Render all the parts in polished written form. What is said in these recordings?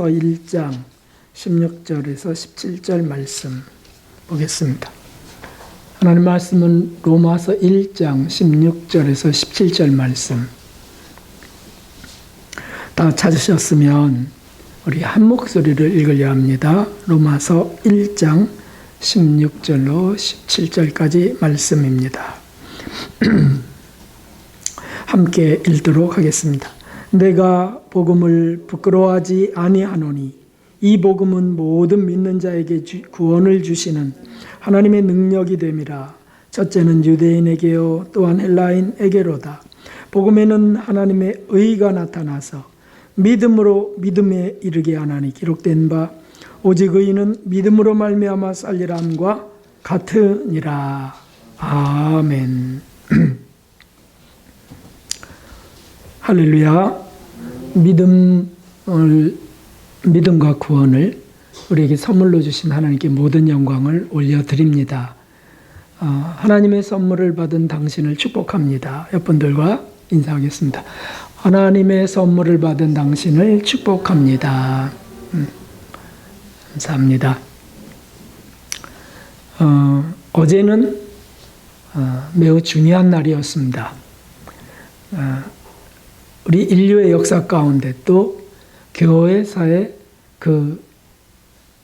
1장 16절에서 17절 말씀 보겠습니다. 하나님 말씀은 로마서 1장 16절에서 17절 말씀 다 찾으셨으면 우리 한 목소리를 읽으려 합니다. 로마서 1장 16절로 17절까지 말씀입니다. 함께 읽도록 하겠습니다. 내가 복음을 부끄러워하지 아니하노니 이 복음은 모든 믿는 자에게 구원을 주시는 하나님의 능력이 됨이라. 첫째는 유대인에게요 또한 헬라인에게로다. 복음에는 하나님의 의가 나타나서 믿음으로 믿음에 이르게 하나니 기록된 바 오직 의인은 믿음으로 말미암아 살리라 함과 같으니라. 아멘. 할렐루야. 믿음과 구원을 우리에게 선물로 주신 하나님께 모든 영광을 올려드립니다. 하나님의 선물을 받은 당신을 축복합니다. 여러분들과 인사하겠습니다. 하나님의 선물을 받은 당신을 축복합니다. 감사합니다. 어제는 매우 중요한 날이었습니다. 우리 인류의 역사 가운데 또 교회사의 그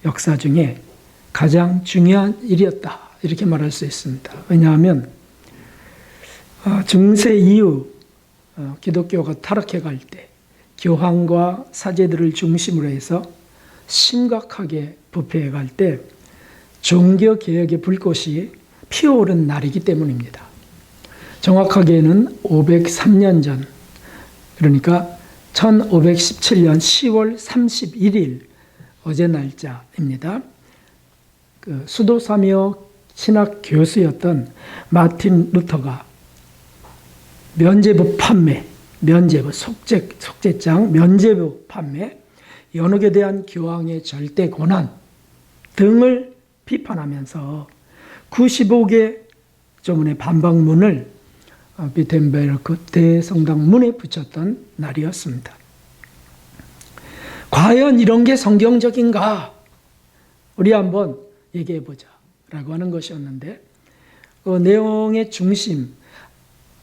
역사 중에 가장 중요한 일이었다 이렇게 말할 수 있습니다. 왜냐하면 중세 이후 기독교가 타락해 갈 때 교황과 사제들을 중심으로 해서 심각하게 부패해 갈 때 종교개혁의 불꽃이 피어오른 날이기 때문입니다. 정확하게는 503년 전, 그러니까 1517년 10월 31일 어제 날짜입니다. 그 수도사며 신학 교수였던 마틴 루터가 면죄부 판매, 속죄장 면죄부 판매, 연옥에 대한 교황의 절대 권한 등을 비판하면서 95개 조문의 반박문을 비텐베르크 대성당 문에 붙였던 날이었습니다. 과연 이런 게 성경적인가? 우리 한번 얘기해 보자 라고 하는 것이었는데 그 내용의 중심,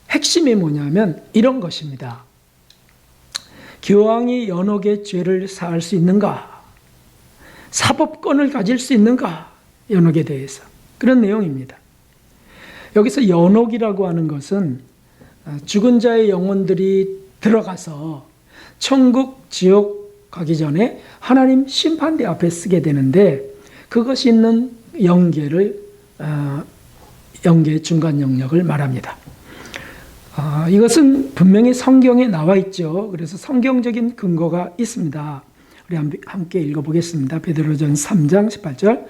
핵심이 뭐냐면 이런 것입니다. 교황이 연옥의 죄를 사할 수 있는가? 사법권을 가질 수 있는가? 연옥에 대해서. 그런 내용입니다. 여기서 연옥이라고 하는 것은 죽은 자의 영혼들이 들어가서 천국, 지옥 가기 전에 하나님 심판대 앞에 쓰게 되는데 그것이 있는 영계의 중간 영역을 말합니다. 이것은 분명히 성경에 나와 있죠. 그래서 성경적인 근거가 있습니다. 우리 함께 읽어보겠습니다. 베드로전 3장 18절.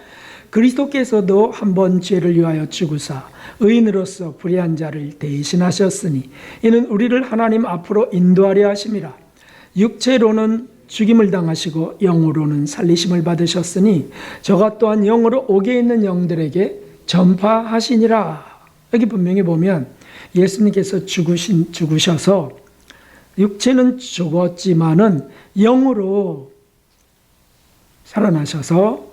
그리스도께서도 한 번 죄를 위하여 죽으사 의인으로서 불의한 자를 대신하셨으니 이는 우리를 하나님 앞으로 인도하려 하심이라. 육체로는 죽임을 당하시고 영으로는 살리심을 받으셨으니 저가 또한 영으로 옥에 있는 영들에게 전파하시니라. 여기 분명히 보면 예수님께서 죽으셔서 육체는 죽었지만은 영으로 살아나셔서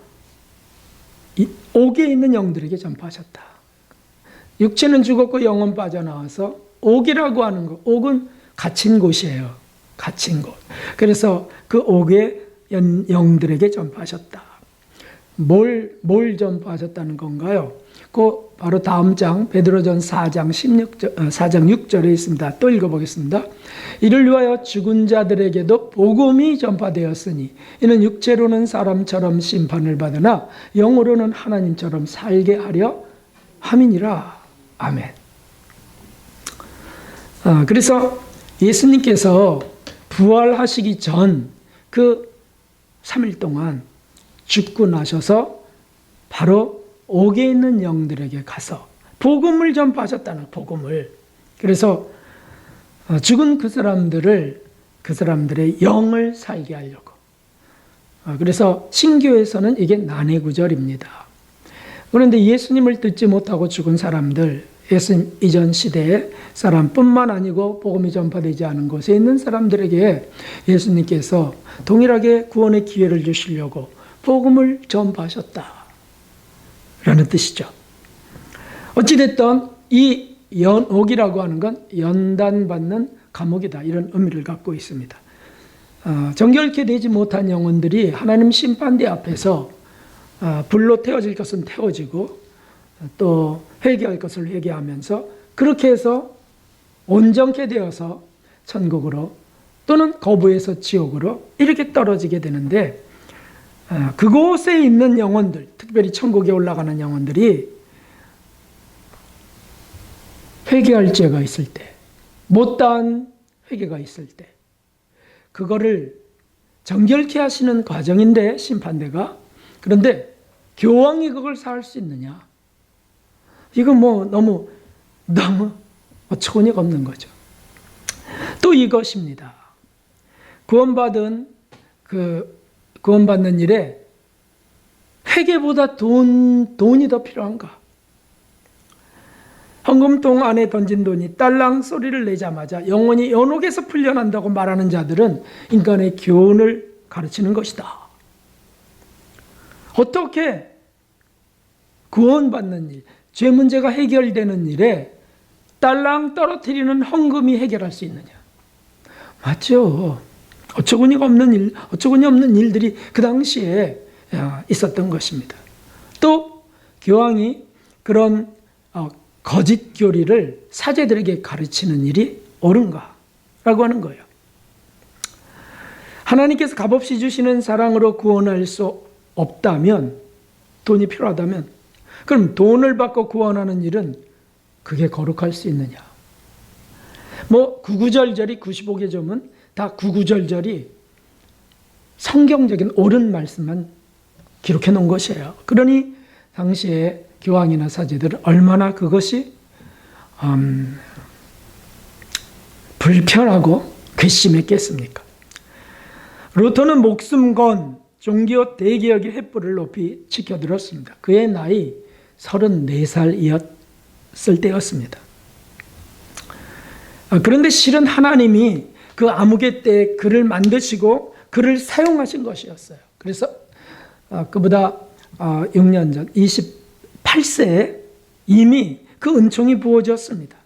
옥에 있는 영들에게 전파하셨다. 육체는 죽었고 영은 빠져나와서 옥이라고 하는 것, 옥은 갇힌 곳이에요. 갇힌 곳. 그래서 그 옥의 영들에게 전파하셨다. 뭘 전파하셨다는 건가요? 그 바로 다음 장 베드로전 4장 6절에 있습니다. 또 읽어보겠습니다. 이를 위하여 죽은 자들에게도 복음이 전파되었으니 이는 육체로는 사람처럼 심판을 받으나 영으로는 하나님처럼 살게 하려 함이니라. 아멘. 그래서 예수님께서 부활하시기 전 그 3일 동안 죽고 나셔서 바로 옥에 있는 영들에게 가서 복음을 전파하셨다는 복음을. 그래서 죽은 그 사람들의 영을 살게 하려고. 그래서 신교에서는 이게 난해구절입니다. 그런데 예수님을 듣지 못하고 죽은 사람들, 예수님 이전 시대의 사람뿐만 아니고 복음이 전파되지 않은 곳에 있는 사람들에게 예수님께서 동일하게 구원의 기회를 주시려고 복음을 전파하셨다 라는 뜻이죠. 어찌됐든 이 연옥이라고 하는 건 연단받는 감옥이다, 이런 의미를 갖고 있습니다. 정결케 되지 못한 영혼들이 하나님 심판대 앞에서 불로 태워질 것은 태워지고 또 회개할 것을 회개하면서 그렇게 해서 온전케 되어서 천국으로 또는 거부해서 지옥으로 이렇게 떨어지게 되는데, 그곳에 있는 영혼들, 특별히 천국에 올라가는 영혼들이 회개할 죄가 있을 때, 못다한 회개가 있을 때, 그거를 정결케 하시는 과정인데 심판대가, 그런데 교황이 그걸 사할 수 있느냐? 이건 너무 어처구니가 없는 거죠. 또 이것입니다. 구원받는 일에 회개보다 돈이 더 필요한가? 헌금통 안에 던진 돈이 딸랑 소리를 내자마자 영혼이 연옥에서 풀려난다고 말하는 자들은 인간의 교훈을 가르치는 것이다. 어떻게 구원받는 일, 죄 문제가 해결되는 일에 딸랑 떨어뜨리는 헌금이 해결할 수 있느냐? 맞죠. 어처구니 없는 일들이 그 당시에 있었던 것입니다. 또 교황이 그런 거짓 교리를 사제들에게 가르치는 일이 옳은가라고 하는 거예요. 하나님께서 값없이 주시는 사랑으로 구원할 수 없다면, 돈이 필요하다면, 그럼 돈을 받고 구원하는 일은 그게 거룩할 수 있느냐? 구구절절이 95개 점은 다 구구절절이 성경적인 옳은 말씀만 기록해 놓은 것이에요. 그러니 당시에 교황이나 사제들은 얼마나 그것이 불편하고 괘씸했겠습니까? 루터는 목숨 건 종교 대개혁의 횃불을 높이 지켜들었습니다. 그의 나이 34살이었을 때였습니다. 그런데 실은 하나님이 그 암흑의 때에 그를 만드시고 그를 사용하신 것이었어요. 그래서 그보다 6년 전 28세에 이미 그 은총이 부어졌습니다.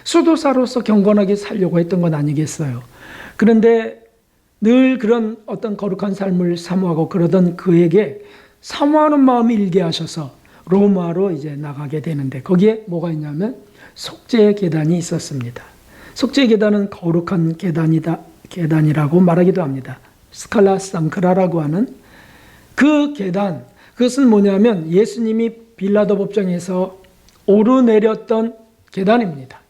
수도사로서 경건하게 살려고 했던 건 아니겠어요. 그런데 늘 그런 어떤 거룩한 삶을 사모하고 그러던 그에게 사모하는 마음이 일게 하셔서 로마로 이제 나가게 되는데, 거기에 뭐가 있냐면 속죄의 계단이 있었습니다. 속죄의 계단은 거룩한 계단이라고 말하기도 합니다. 스칼라 상크라라고 하는 그 계단, 그것은 뭐냐면 예수님이 빌라도 법정에서 오르내렸던 계단입니다.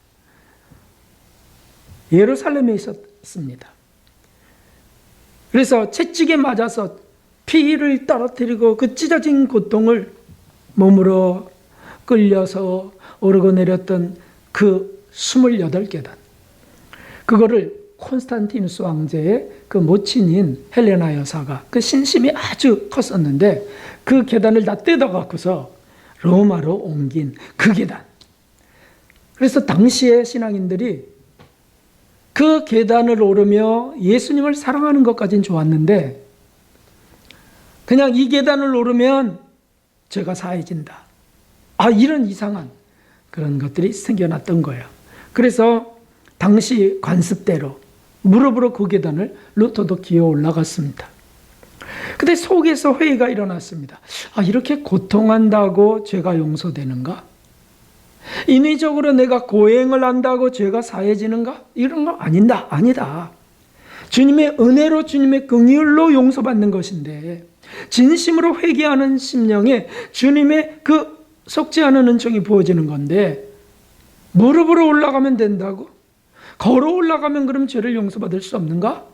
예루살렘에 있었습니다. 그래서 채찍에 맞아서 피를 떨어뜨리고 그 찢어진 고통을 몸으로 끌려서 오르고 내렸던 그 28계단, 그거를 콘스탄티누스 왕제의 그 모친인 헬레나 여사가, 그 신심이 아주 컸었는데 그 계단을 다 뜯어갖고서 로마로 옮긴 그 계단. 그래서 당시의 신앙인들이 그 계단을 오르며 예수님을 사랑하는 것까지는 좋았는데, 그냥 이 계단을 오르면 죄가 사해진다, 이런 이상한 그런 것들이 생겨났던 거예요. 그래서 당시 관습대로 무릎으로 그 계단을 루터도 기어 올라갔습니다. 근데 속에서 회의가 일어났습니다. 이렇게 고통한다고 죄가 용서되는가? 인위적으로 내가 고행을 한다고 죄가 사해지는가? 이런 거 아니다. 주님의 은혜로, 주님의 긍휼로 용서받는 것인데, 진심으로 회개하는 심령에 주님의 그 속죄하는 은총이 부어지는 건데, 무릎으로 올라가면 된다고? 걸어 올라가면 그럼 죄를 용서받을 수 없는가?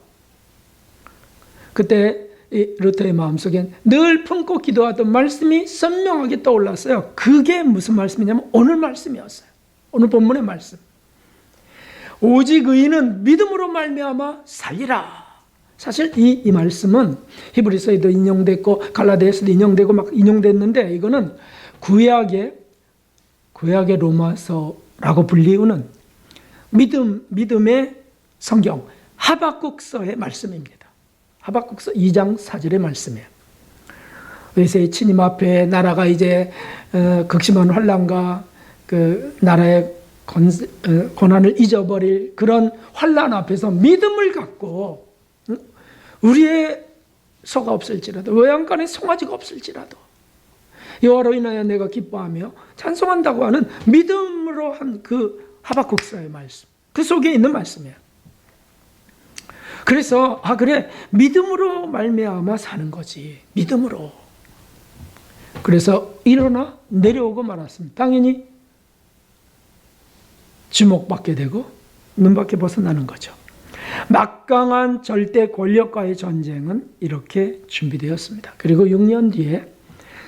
그때 루터의 마음속엔 늘 품고 기도하던 말씀이 선명하게 떠올랐어요. 그게 무슨 말씀이냐면 오늘 말씀이었어요. 오늘 본문의 말씀. 오직 의인은 믿음으로 말미암아 살리라. 사실 이 말씀은 히브리서에도 인용됐고 갈라디아서도 인용되고 막 인용됐는데, 이거는 구약의 구약의 로마서라고 불리우는 믿음의 성경 하박국서의 말씀입니다. 하박국서 2장 4절의 말씀이에요. 외세의 침입 앞에 나라가 이제 극심한 환난과 그 나라의 고난을 잊어버릴 그런 환난 앞에서 믿음을 갖고 우리의 소가 없을지라도 외양간에 송아지가 없을지라도 여호와로 인하여 내가 기뻐하며 찬송한다고 하는 믿음으로 한 그 하박국서의 말씀, 그 속에 있는 말씀이에요. 그래서 그래, 믿음으로 말미암아 사는 거지, 믿음으로. 그래서 일어나 내려오고 말았습니다. 당연히 주목받게 되고 눈밖에 벗어나는 거죠. 막강한 절대 권력과의 전쟁은 이렇게 준비되었습니다. 그리고 6년 뒤에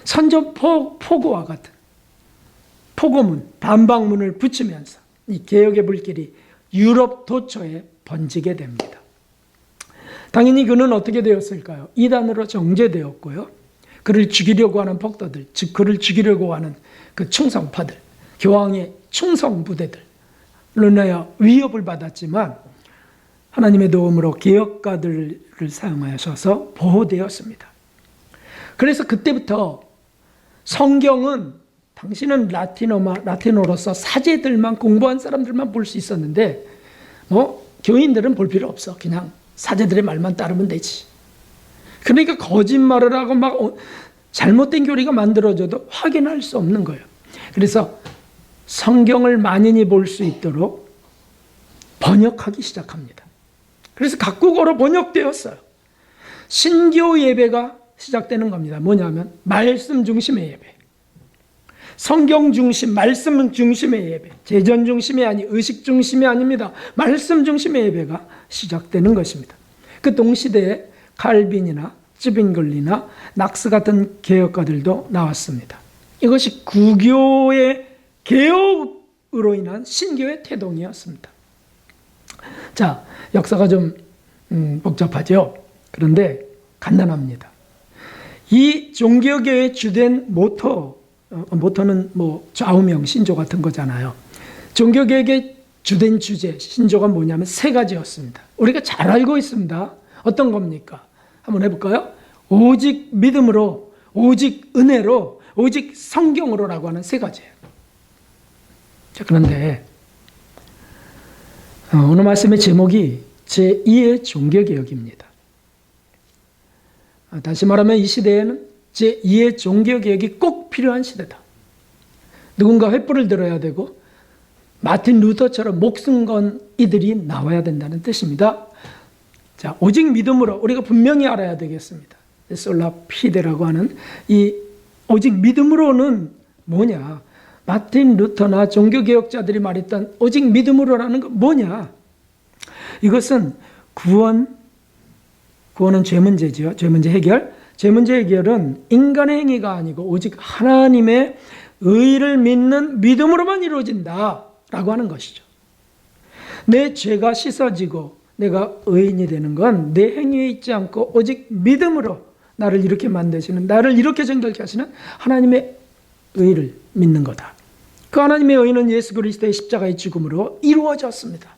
선전포고와 같은 포고문, 반박문을 붙이면서 이 개혁의 불길이 유럽 도처에 번지게 됩니다. 당연히 그는 어떻게 되었을까요? 이단으로 정죄되었고요. 그를 죽이려고 하는 폭도들, 즉 그를 죽이려고 하는 그 충성파들, 교황의 충성 부대들로 인하여 위협을 받았지만 하나님의 도움으로 개혁가들을 사용하셔서 보호되었습니다. 그래서 그때부터 성경은 당신은 라틴어로서 사제들만 공부한 사람들만 볼 수 있었는데 교인들은 볼 필요 없어. 그냥 사제들의 말만 따르면 되지. 그러니까 거짓말을 하고 막 잘못된 교리가 만들어져도 확인할 수 없는 거예요. 그래서 성경을 만인이 볼 수 있도록 번역하기 시작합니다. 그래서 각국어로 번역되었어요. 신교 예배가 시작되는 겁니다. 뭐냐면 말씀 중심의 예배, 성경 중심, 말씀 중심의 예배, 제전 중심이 아니 의식 중심이 아닙니다. 말씀 중심의 예배가 시작되는 것입니다. 그 동시대에 칼빈이나 쯔빙글리나 낙스 같은 개혁가들도 나왔습니다. 이것이 구교의 개혁으로 인한 신교의 태동이었습니다. 자, 역사가 좀 복잡하죠. 그런데 간단합니다. 이 종교개혁의 주된 모토는 뭐 좌우명 신조 같은 거잖아요. 종교개혁의 주된 주제 신조가 뭐냐면 세 가지였습니다. 우리가 잘 알고 있습니다. 어떤 겁니까? 한번 해볼까요? 오직 믿음으로, 오직 은혜로, 오직 성경으로라고 하는 세 가지예요. 자, 그런데 오늘 말씀의 제목이 제2의 종교개혁입니다. 다시 말하면 이 시대에는 제2의 종교개혁이 꼭 필요한 시대다. 누군가 횃불을 들어야 되고 마틴 루터처럼 목숨 건 이들이 나와야 된다는 뜻입니다. 자, 오직 믿음으로 우리가 분명히 알아야 되겠습니다. 솔라 피데라고 하는 이 오직 믿음으로는 뭐냐? 마틴 루터나 종교개혁자들이 말했던 오직 믿음으로라는 건 뭐냐? 이것은 구원은 죄 문제죠. 죄 문제 해결. 죄 문제 해결은 인간의 행위가 아니고 오직 하나님의 의를 믿는 믿음으로만 이루어진다라고 하는 것이죠. 내 죄가 씻어지고 내가 의인이 되는 건 내 행위에 있지 않고 오직 믿음으로 나를 이렇게 만드시는, 나를 이렇게 정결케 하시는 하나님의 의를 믿는 거다. 그 하나님의 의는 예수 그리스도의 십자가의 죽음으로 이루어졌습니다.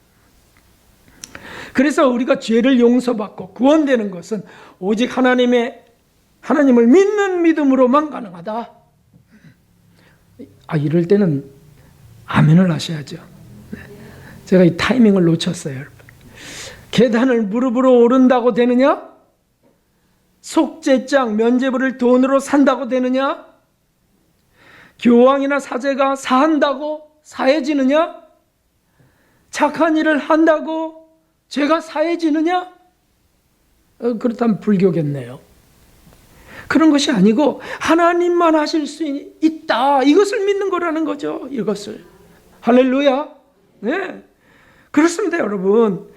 그래서 우리가 죄를 용서받고 구원되는 것은 오직 하나님을 믿는 믿음으로만 가능하다. 이럴 때는 아멘을 하셔야죠. 제가 이 타이밍을 놓쳤어요, 여러분. 계단을 무릎으로 오른다고 되느냐? 속죄장, 면죄부를 돈으로 산다고 되느냐? 교황이나 사제가 사한다고 사해지느냐? 착한 일을 한다고 죄가 사해지느냐? 그렇다면 불교겠네요. 그런 것이 아니고 하나님만 하실 수 있다. 이것을 믿는 거라는 거죠. 이것을. 할렐루야. 네. 그렇습니다, 여러분.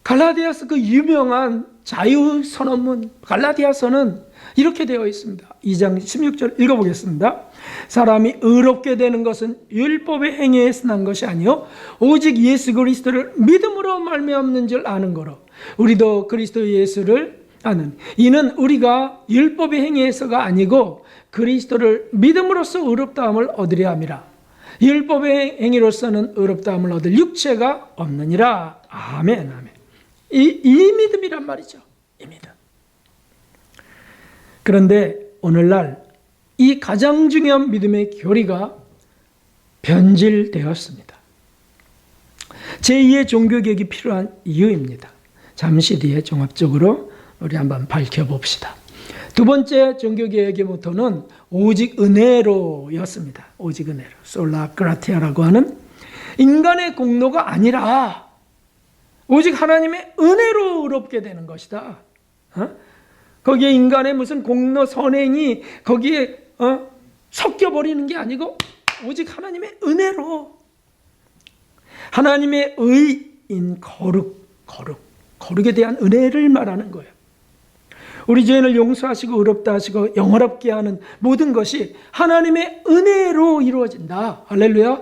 갈라디아서 그 유명한 자유선언문 갈라디아서는 이렇게 되어 있습니다. 2장 16절 읽어보겠습니다. 사람이 의롭게 되는 것은 율법의 행위에서 난 것이 아니요 오직 예수 그리스도를 믿음으로 말미암는 줄 아는 거로 우리도 그리스도 예수를 아는 이는 우리가 율법의 행위에서가 아니고 그리스도를 믿음으로써 의롭다함을 얻으려 함이라. 율법의 행위로서는 의롭다함을 얻을 육체가 없느니라. 아멘, 아멘. 이 믿음이란 말이죠. 이 믿음. 그런데 오늘날 이 가장 중요한 믿음의 교리가 변질되었습니다. 제2의 종교개혁이 필요한 이유입니다. 잠시 뒤에 종합적으로 우리 한번 밝혀봅시다. 두 번째 종교개혁의 모토는 오직 은혜로였습니다. 오직 은혜로. 솔라 그라티아라고 하는 인간의 공로가 아니라 오직 하나님의 은혜로 의롭게 되는 것이다. 거기에 인간의 무슨 공로 선행이 거기에 섞여버리는 게 아니고 오직 하나님의 은혜로, 하나님의 의인 거룩에 대한 은혜를 말하는 거예요. 우리 죄인을 용서하시고 의롭다 하시고 영화롭게 하는 모든 것이 하나님의 은혜로 이루어진다. 할렐루야.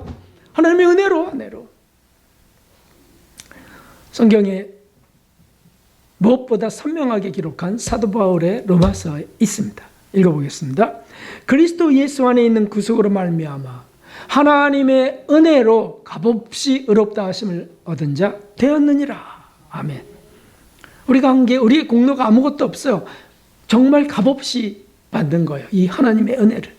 하나님의 은혜로. 성경에 무엇보다 선명하게 기록한 사도 바울의 로마서에 있습니다. 읽어보겠습니다. 그리스도 예수 안에 있는 구속으로 말미암아 하나님의 은혜로 값없이 의롭다 하심을 얻은 자 되었느니라. 아멘. 우리가 한 게 우리의 공로가 아무것도 없어요. 정말 값없이 받은 거예요. 이 하나님의 은혜를.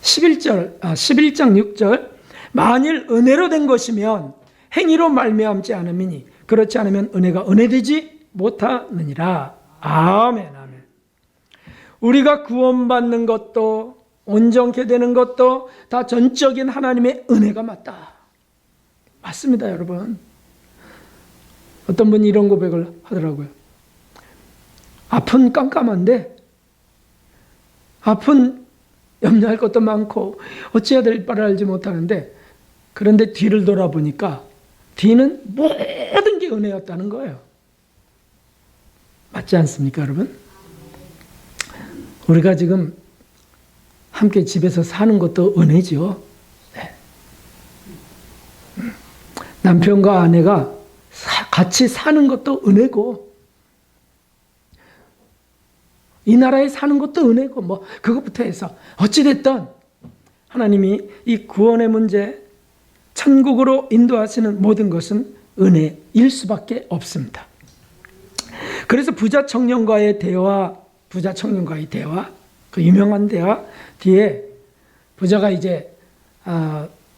11장 6절 만일 은혜로 된 것이면 행위로 말미암지 않음이니 그렇지 않으면 은혜가 은혜되지 못하느니라. 아멘, 아멘. 우리가 구원받는 것도 온전케 되는 것도 다 전적인 하나님의 은혜가 맞다. 맞습니다, 여러분. 어떤 분이 이런 고백을 하더라고요. 앞은 깜깜한데, 앞은 염려할 것도 많고 어찌해야 될 바를 알지 못하는데, 그런데 뒤를 돌아보니까 뒤는 모든 게 은혜였다는 거예요. 맞지 않습니까, 여러분? 우리가 지금 함께 집에서 사는 것도 은혜죠. 네. 남편과 아내가 같이 사는 것도 은혜고, 이 나라에 사는 것도 은혜고, 뭐 그것부터 해서 어찌됐든 하나님이 이 구원의 문제, 천국으로 인도하시는 모든 것은 은혜일 수밖에 없습니다. 그래서 부자 청년과의 대화, 그 유명한 대화 뒤에 부자가 이제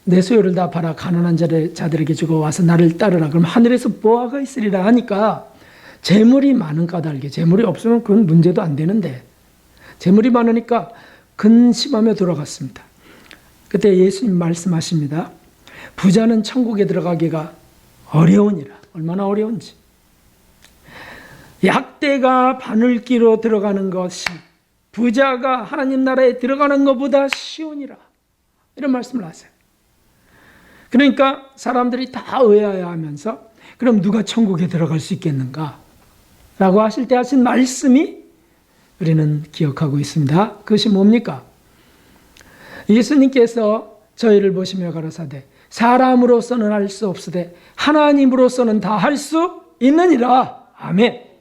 내 소유를 다 팔아 가난한 자들에게 주고 와서 나를 따르라. 그럼 하늘에서 보화가 있으리라 하니까 재물이 많은 까닭에, 재물이 없으면 그건 문제도 안 되는데 재물이 많으니까 근심하며 돌아갔습니다. 그때 예수님 말씀하십니다. 부자는 천국에 들어가기가 어려우니라. 얼마나 어려운지. 약대가 바늘기로 들어가는 것이 부자가 하나님 나라에 들어가는 것보다 쉬우니라. 이런 말씀을 하세요. 그러니까 사람들이 다 의아해하면서 그럼 누가 천국에 들어갈 수 있겠는가? 라고 하실 때 하신 말씀이 우리는 기억하고 있습니다. 그것이 뭡니까? 예수님께서 저희를 보시며 가라사대 사람으로서는 할 수 없으되 하나님으로서는 다 할 수 있느니라. 아멘.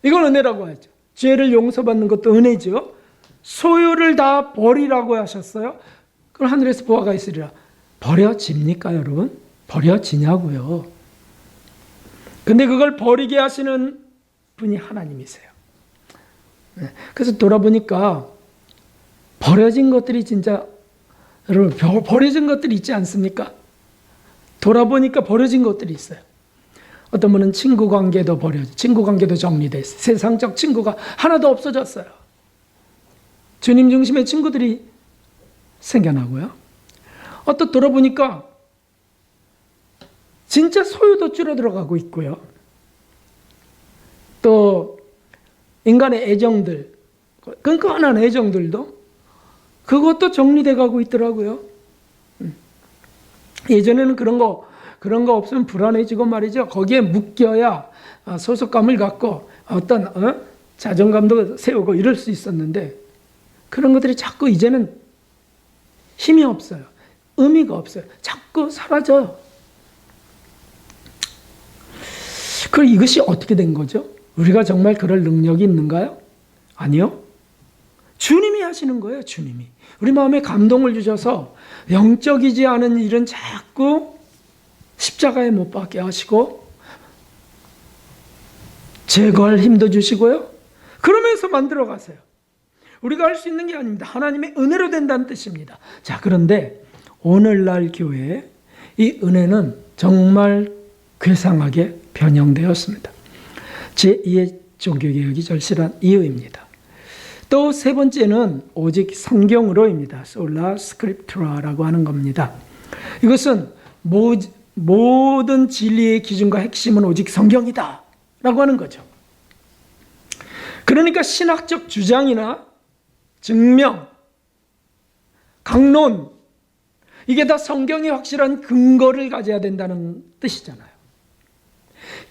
이건 은혜라고 하죠. 죄를 용서받는 것도 은혜죠. 소유를 다 버리라고 하셨어요. 그럼 하늘에서 보화가 있으리라. 버려집니까, 여러분? 버려지냐고요. 근데 그걸 버리게 하시는 분이 하나님이세요. 그래서 돌아보니까 버려진 것들이 진짜, 여러분, 버려진 것들이 있지 않습니까? 돌아보니까 버려진 것들이 있어요. 어떤 분은 친구 관계도 친구 관계도 정리됐어요. 세상적 친구가 하나도 없어졌어요. 주님 중심의 친구들이 생겨나고요. 또 돌아보니까 진짜 소유도 줄어들어가고 있고요. 또 인간의 애정들, 끈끈한 애정들도 그것도 정리돼 가고 있더라고요. 예전에는 그런 거 없으면 불안해지고 말이죠. 거기에 묶여야 소속감을 갖고 어떤 자존감도 세우고 이럴 수 있었는데 그런 것들이 자꾸 이제는 힘이 없어요. 의미가 없어요. 자꾸 사라져요. 그럼 이것이 어떻게 된 거죠? 우리가 정말 그럴 능력이 있는가요? 아니요. 주님이 하시는 거예요, 주님이. 우리 마음에 감동을 주셔서 영적이지 않은 일은 자꾸 십자가에 못 박게 하시고 제거할 힘도 주시고요. 그러면서 만들어 가세요. 우리가 할 수 있는 게 아닙니다. 하나님의 은혜로 된다는 뜻입니다. 자, 그런데 오늘날 교회에 이 은혜는 정말 괴상하게 변형되었습니다. 제2의 종교개혁이 절실한 이유입니다. 또 세 번째는 오직 성경으로입니다. 솔라 스크립투라라고 하는 겁니다. 이것은 모든 진리의 기준과 핵심은 오직 성경이다 라고 하는 거죠. 그러니까 신학적 주장이나 증명, 강론, 이게 다 성경의 확실한 근거를 가져야 된다는 뜻이잖아요.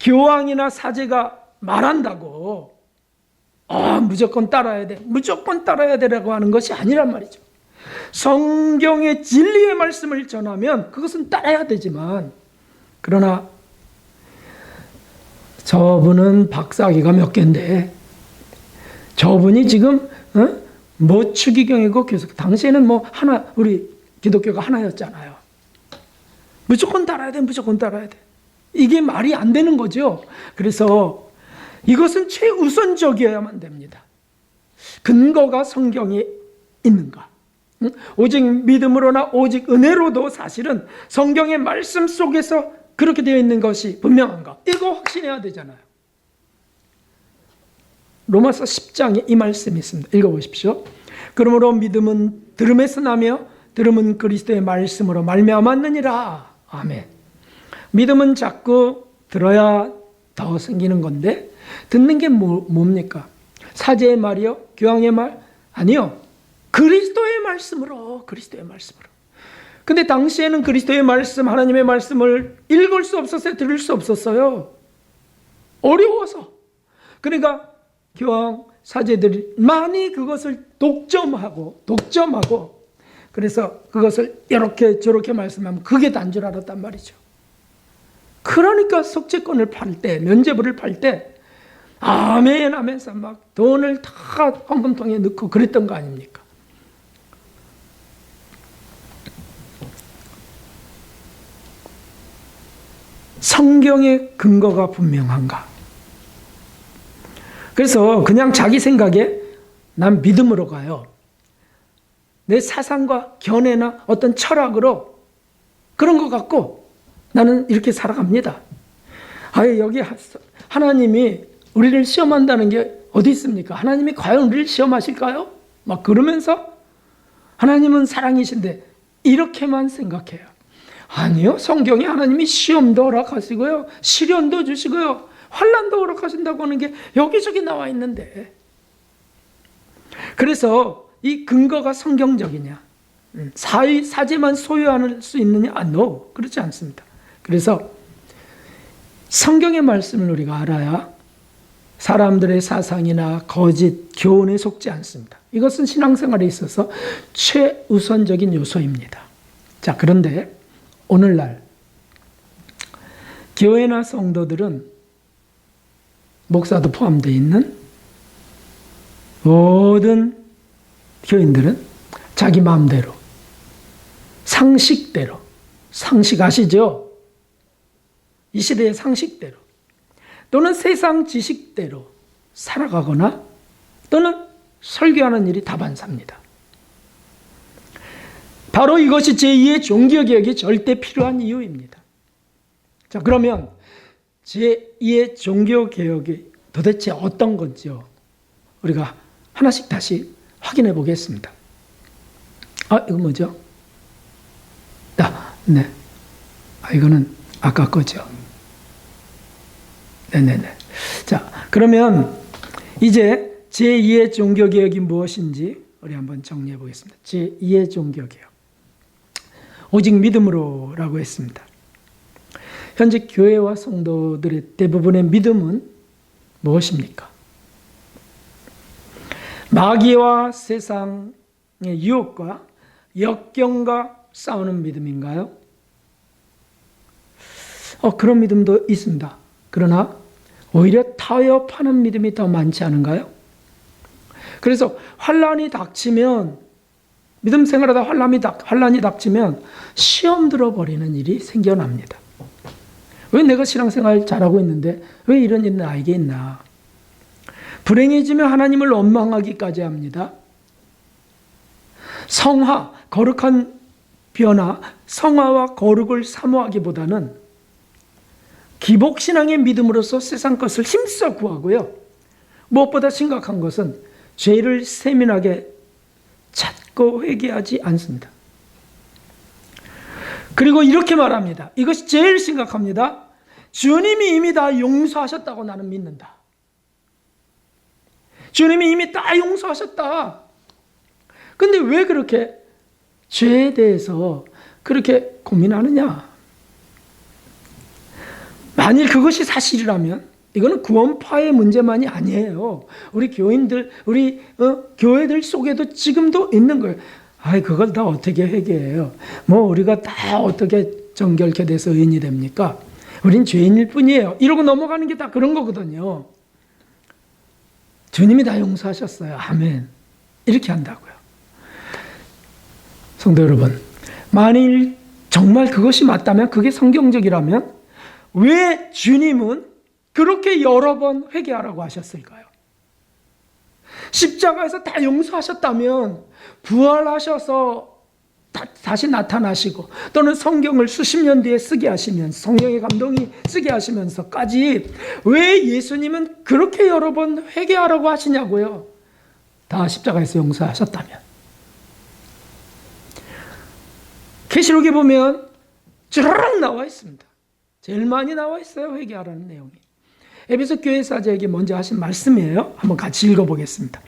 교황이나 사제가 말한다고 무조건 따라야 돼, 무조건 따라야 되라고 하는 것이 아니란 말이죠. 성경의 진리의 말씀을 전하면 그것은 따라야 되지만, 그러나 저분은 박사학위가 몇 개인데 저분이 지금 뭐 추기경이고 계속 당시에는 뭐 하나, 우리 기독교가 하나였잖아요. 무조건 따라야 돼, 무조건 따라야 돼. 이게 말이 안 되는 거죠. 그래서 이것은 최우선적이어야만 됩니다. 근거가 성경에 있는가? 오직 믿음으로나 오직 은혜로도 사실은 성경의 말씀 속에서 그렇게 되어 있는 것이 분명한가? 이거 확신해야 되잖아요. 로마서 10장에 이 말씀이 있습니다. 읽어보십시오. 그러므로 믿음은 들음에서 나며 들음은 그리스도의 말씀으로 말미암았느니라. 아멘. 믿음은 자꾸 들어야 더 생기는 건데, 듣는 게 뭡니까? 사제의 말이요? 교황의 말? 아니요. 그리스도의 말씀으로, 그리스도의 말씀으로. 근데 당시에는 그리스도의 말씀, 하나님의 말씀을 읽을 수 없었어요. 들을 수 없었어요. 어려워서. 그러니까 교황, 사제들이 많이 그것을 독점하고 그래서 그것을 이렇게 저렇게 말씀하면 그게 단 줄 알았단 말이죠. 그러니까 속죄권을 팔 때, 면죄부를 팔 때 아멘 하면서 막 돈을 다 헌금통에 넣고 그랬던 거 아닙니까? 성경의 근거가 분명한가? 그래서 그냥 자기 생각에 난 믿음으로 가요. 내 사상과 견해나 어떤 철학으로 그런 것 같고 나는 이렇게 살아갑니다. 아예 여기 하나님이 우리를 시험한다는 게 어디 있습니까? 하나님이 과연 우리를 시험하실까요? 막 그러면서 하나님은 사랑이신데 이렇게만 생각해요. 아니요. 성경에 하나님이 시험도 허락하시고요. 시련도 주시고요. 환난도 허락하신다고 하는 게 여기저기 나와 있는데, 그래서 이 근거가 성경적이냐, 사제만 소유할 수 있느냐? no, 그렇지 않습니다. 그래서 성경의 말씀을 우리가 알아야 사람들의 사상이나 거짓, 교훈에 속지 않습니다. 이것은 신앙생활에 있어서 최우선적인 요소입니다. 자, 그런데 오늘날 교회나 성도들은, 목사도 포함되어 있는 모든 교인들은 자기 마음대로, 상식대로, 상식 아시죠? 이 시대의 상식대로 또는 세상 지식대로 살아가거나 또는 설교하는 일이 다반사입니다. 바로 이것이 제2의 종교개혁이 절대 필요한 이유입니다. 자, 그러면 제2의 종교개혁이 도대체 어떤 건지요? 우리가 하나씩 다시 확인해 보겠습니다. 이거 뭐죠? 네. 이거는 아까 거죠. 네네네. 자, 그러면 이제 제2의 종교개혁이 무엇인지 우리 한번 정리해 보겠습니다. 제2의 종교개혁. 오직 믿음으로라고 했습니다. 현재 교회와 성도들의 대부분의 믿음은 무엇입니까? 마귀와 세상의 유혹과 역경과 싸우는 믿음인가요? 그런 믿음도 있습니다. 그러나 오히려 타협하는 믿음이 더 많지 않은가요? 그래서 환란이 닥치면, 믿음 생활하다 환란이 닥치면 시험 들어버리는 일이 생겨납니다. 왜 내가 신앙생활 잘하고 있는데 왜 이런 일이 나에게 있나? 불행해지면 하나님을 원망하기까지 합니다. 성화, 거룩한 변화, 성화와 거룩을 사모하기보다는 기복신앙의 믿음으로서 세상 것을 힘써 구하고요. 무엇보다 심각한 것은 죄를 세민하게 찾고 회개하지 않습니다. 그리고 이렇게 말합니다. 이것이 제일 심각합니다. 주님이 이미 다 용서하셨다고 나는 믿는다. 주님이 이미 다 용서하셨다. 근데 왜 그렇게 죄에 대해서 그렇게 고민하느냐? 만일 그것이 사실이라면 이거는 구원파의 문제만이 아니에요. 우리 교인들, 우리 교회들 속에도 지금도 있는 거예요. 아이, 그걸 다 어떻게 회개해요? 뭐 우리가 다 어떻게 정결케 돼서 의인이 됩니까? 우린 죄인일 뿐이에요. 이러고 넘어가는 게 다 그런 거거든요. 주님이 다 용서하셨어요. 아멘. 이렇게 한다고요. 성도 여러분, 만일 정말 그것이 맞다면, 그게 성경적이라면 왜 주님은 그렇게 여러 번 회개하라고 하셨을까요? 십자가에서 다 용서하셨다면 부활하셔서 다시 나타나시고, 또는 성경을 수십 년 뒤에 쓰게 하시면서, 성령의 감동이 쓰게 하시면서까지 왜 예수님은 그렇게 여러 번 회개하라고 하시냐고요? 다 십자가에서 용서하셨다면. 계시록에 보면 쭈르륵 나와 있습니다. 제일 많이 나와 있어요, 회개하라는 내용이. 에베소 교회 사제에게 먼저 하신 말씀이에요. 한번 같이 읽어보겠습니다.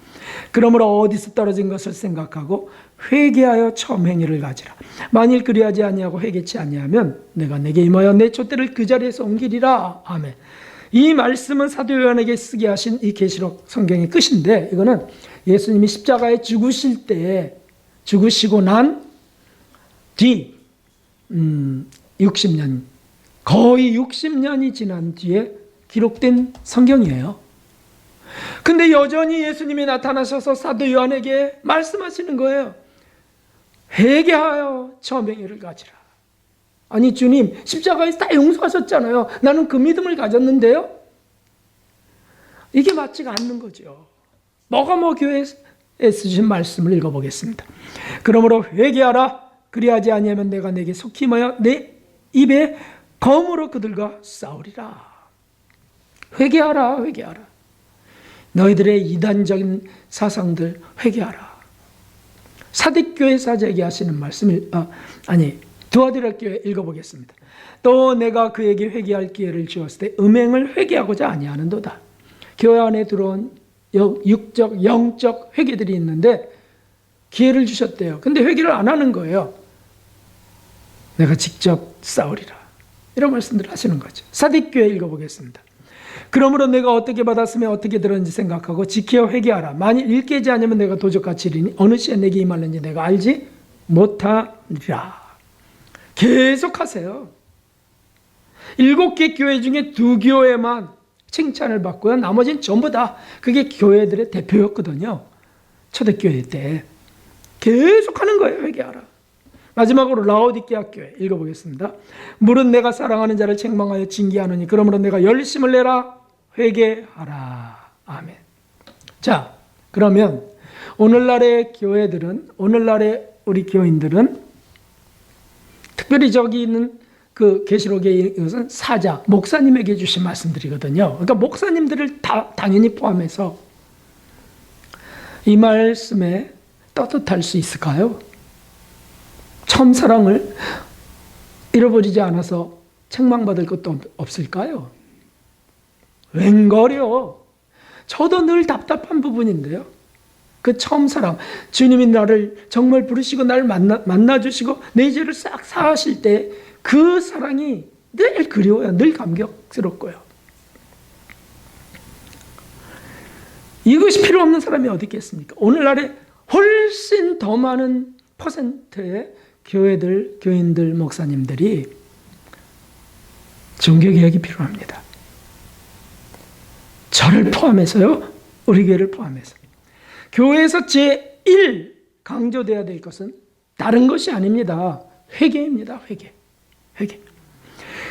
그러므로 어디서 떨어진 것을 생각하고 회개하여 처음 행위를 가지라. 만일 그리하지 아니하고 회개치 아니하면 내가 내게 임하여 내 촛대를 그 자리에서 옮기리라. 아멘. 이 말씀은 사도 요한에게 쓰게 하신 이 계시록 성경의 끝인데, 이거는 예수님이 십자가에 죽으실 때, 죽으시고 난 뒤 60년, 거의 60년이 지난 뒤에 기록된 성경이에요. 근데 여전히 예수님이 나타나셔서 사도 요한에게 말씀하시는 거예요. 회개하여 처음 행위를 가지라. 아니 주님, 십자가에서 다 용서하셨잖아요. 나는 그 믿음을 가졌는데요. 이게 맞지가 않는 거죠. 뭐가 교회에 쓰신 말씀을 읽어보겠습니다. 그러므로 회개하라. 그리하지 아니하면 내가 내게 속히 임하여 내 입에 검으로 그들과 싸우리라. 회개하라, 회개하라. 너희들의 이단적인 사상들 회개하라. 사딕교회 사제에게 하시는 말씀을 두아디라 교회 읽어보겠습니다. 또 내가 그에게 회개할 기회를 주었을 때 음행을 회개하고자 아니하는도다. 교회 안에 들어온 육적, 영적 회개들이 있는데 기회를 주셨대요. 근데 회개를 안 하는 거예요. 내가 직접 싸우리라. 이런 말씀들을 하시는 거죠. 사딕교회 읽어보겠습니다. 그러므로 내가 어떻게 받았으며 어떻게 들었는지 생각하고 지켜 회개하라. 만일 읽게 않으면 내가 도적같이 이르니 어느 시에 내게 임하는지 내가 알지 못하리라. 계속하세요. 7개 교회 중에 2교회만 칭찬을 받고요. 나머지는 전부 다 그게 교회들의 대표였거든요. 초대교회 때. 계속하는 거예요. 회개하라. 마지막으로 라오디게아 교회 읽어보겠습니다. 물은 내가 사랑하는 자를 책망하여 징계하느니 그러므로 내가 열심을 내라. 회개하라. 아멘. 자, 그러면 오늘날의 교회들은, 오늘날의 우리 교인들은 특별히 저기 있는 그 계시록에 이것은 사자, 목사님에게 주신 말씀들이거든요. 그러니까 목사님들을 다 당연히 포함해서 이 말씀에 떳떳할 수 있을까요? 첫사랑을 잃어버리지 않아서 책망받을 것도 없을까요? 웬걸요? 저도 늘 답답한 부분인데요. 그 처음사랑, 주님이 나를 정말 부르시고 나를 만나주시고 내 죄를 싹 사하실 때 그 사랑이 늘 그리워요. 늘 감격스럽고요. 이것이 필요 없는 사람이 어디 있겠습니까? 오늘날에 훨씬 더 많은 퍼센트의 교회들, 교인들, 목사님들이 종교개혁이 필요합니다. 저를 포함해서요. 우리 교회를 포함해서. 교회에서 제1 강조돼야 될 것은 다른 것이 아닙니다. 회개입니다. 회개.